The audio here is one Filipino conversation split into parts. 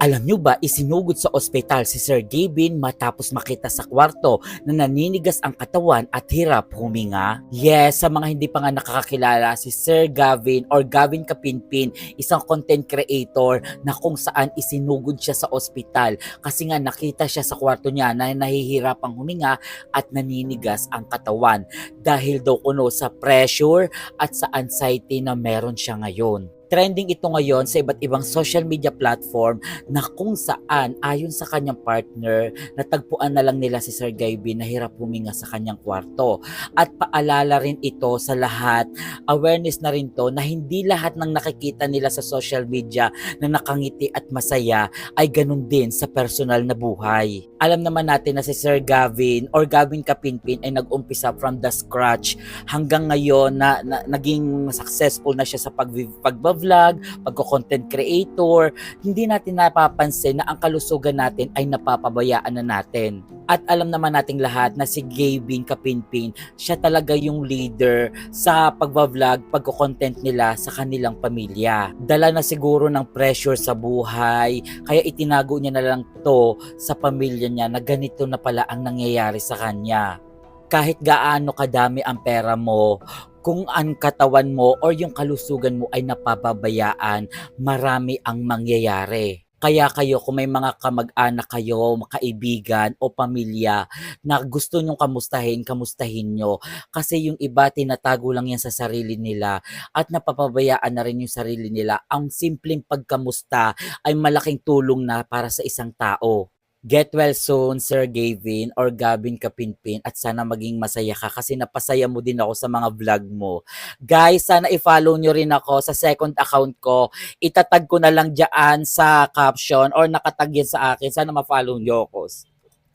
Alam nyo ba, isinugod sa ospital si Sir Gavin matapos makita sa kwarto na naninigas ang katawan at hirap huminga? Yes, sa mga hindi pa nga nakakakilala, si Sir Gavin or Gavin Kapinpin, isang content creator na kung saan isinugod siya sa ospital kasi nga nakita siya sa kwarto niya na nahihirapang huminga at naninigas ang katawan dahil daw kuno sa pressure at sa anxiety na meron siya ngayon. Trending ito ngayon sa iba't ibang social media platform na kung saan ayon sa kanyang partner, natagpuan na lang nila si Sir Gavin na hirap huminga sa kanyang kwarto. At paalala rin ito sa lahat, awareness na rin to na hindi lahat ng nakikita nila sa social media na nakangiti at masaya ay ganun din sa personal na buhay. Alam naman natin na si Sir Gavin or Gavin Kapinpin ay nag-umpisa from the scratch hanggang ngayon na naging successful na siya sa pagbablog, pagko-content creator. Hindi natin napapansin na ang kalusugan natin ay napapabayaan na natin. At alam naman nating lahat na si Gavin Kapinpin, siya talaga yung leader sa pagbablog, pagko-content nila sa kanilang pamilya. Dala na siguro ng pressure sa buhay, kaya itinago niya na lang to sa pamilya niya na ganito na pala ang nangyayari sa kanya. Kahit gaano kadami ang pera mo, kung ang katawan mo or yung kalusugan mo ay napapabayaan, marami ang mangyayari. Kaya kayo, kung may mga kamag-anak kayo, kaibigan o pamilya na gusto nyong kamustahin nyo. Kasi yung iba, tinatago lang yan sa sarili nila at napapabayaan na rin yung sarili nila. Ang simpleng pagkamusta ay malaking tulong na para sa isang tao. Get well soon, Sir Gavin or Gavin Kapinpin, at sana maging masaya ka kasi napasaya mo din ako sa mga vlog mo. Guys, sana i-follow nyo rin ako sa second account ko. Itatag ko na lang dyan sa caption or nakatag yan sa akin. Sana ma-follow nyo ako.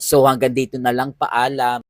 So hanggang dito na lang, paalam.